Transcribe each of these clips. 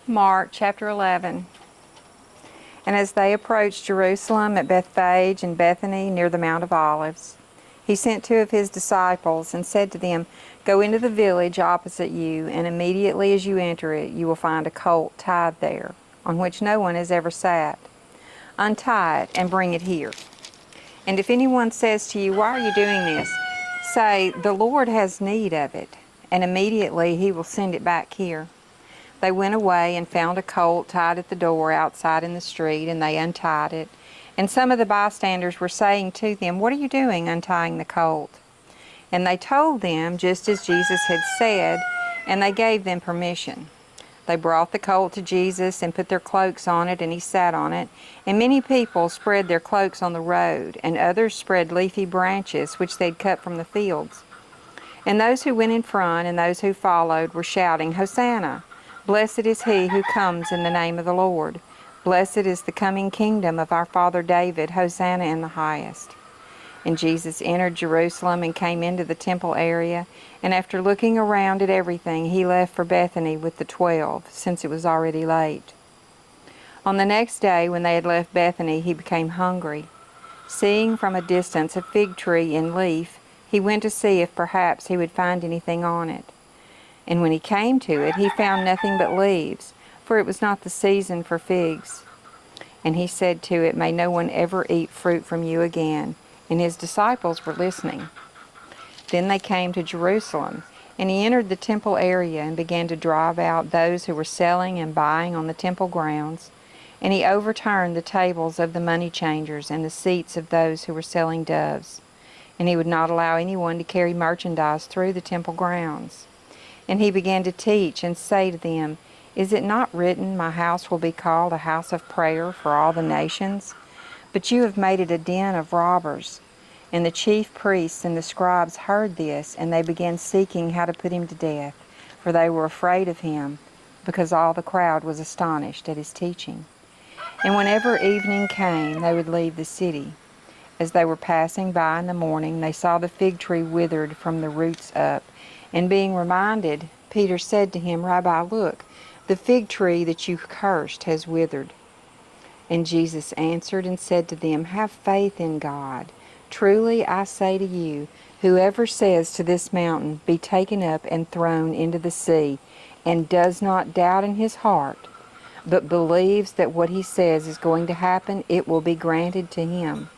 Mark chapter 11. And as they approached Jerusalem at Bethphage and Bethany near the Mount of Olives, he sent two of his disciples and said to them, "Go into the village opposite you, and immediately as you enter it, you will find a colt tied there, on which no one has ever sat. Untie it and bring it here. And if anyone says to you, 'Why are you doing this?' say, 'The Lord has need of it,' and immediately he will send it back here." They went away and found a colt tied at the door outside in the street, and they untied it. And some of the bystanders were saying to them, "What are you doing untying the colt?" And they told them just as Jesus had said, and they gave them permission. They brought the colt to Jesus and put their cloaks on it, and he sat on it. And many people spread their cloaks on the road, and others spread leafy branches which they'd cut from the fields. And those who went in front and those who followed were shouting, "Hosanna! Blessed is he who comes in the name of the Lord. Blessed is the coming kingdom of our father David. Hosanna in the highest." And Jesus entered Jerusalem and came into the temple area, and after looking around at everything, he left for Bethany with the 12, since it was already late. On the next day, when they had left Bethany, he became hungry. Seeing from a distance a fig tree in leaf, he went to see if perhaps he would find anything on it. And when he came to it, he found nothing but leaves, for it was not the season for figs. And he said to it, "May no one ever eat fruit from you again." And his disciples were listening. Then they came to Jerusalem, and he entered the temple area and began to drive out those who were selling and buying on the temple grounds. And he overturned the tables of the money changers and the seats of those who were selling doves. And he would not allow anyone to carry merchandise through the temple grounds. And he began to teach and say to them, "Is it not written, 'My house will be called a house of prayer for all the nations'? But you have made it a den of robbers." And the chief priests and the scribes heard this, and they began seeking how to put him to death, for they were afraid of him, because all the crowd was astonished at his teaching. And whenever evening came, they would leave the city. As they were passing by in the morning, they saw the fig tree withered from the roots up. And being reminded, Peter said to him, "Rabbi, look, the fig tree that you cursed has withered." And Jesus answered and said to them, "Have faith in God. Truly I say to you, whoever says to this mountain, 'Be taken up and thrown into the sea,' and does not doubt in his heart, but believes that what he says is going to happen, it will be granted to him.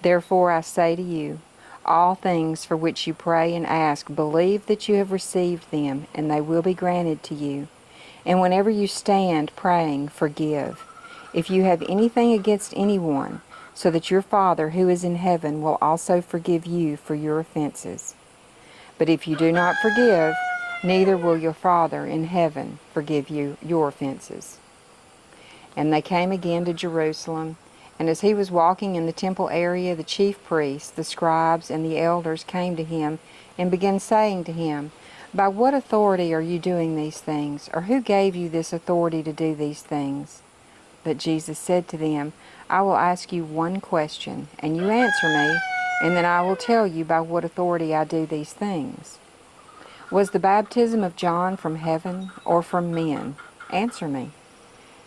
Therefore I say to you, all things for which you pray and ask, believe that you have received them, and they will be granted to you. And whenever you stand praying, forgive, if you have anything against anyone, so that your Father who is in heaven will also forgive you for your offenses. But if you do not forgive, neither will your Father in heaven forgive you your offenses." And they came again to Jerusalem, and as he was walking in the temple area, the chief priests, the scribes, and the elders came to him and began saying to him, "By what authority are you doing these things? Or who gave you this authority to do these things?" But Jesus said to them, "I will ask you one question, and you answer me, and then I will tell you by what authority I do these things. Was the baptism of John from heaven or from men? Answer me."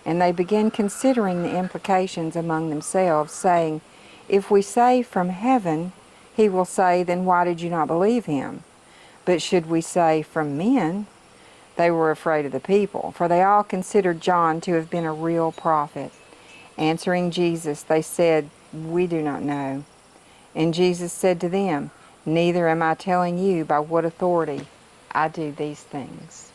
And they began considering the implications among themselves, saying, "If we say from heaven, he will say, 'Then why did you not believe him?' But should we say from men?" They were afraid of the people, for they all considered John to have been a real prophet. Answering Jesus, they said, "We do not know." And Jesus said to them, "Neither am I telling you by what authority I do these things."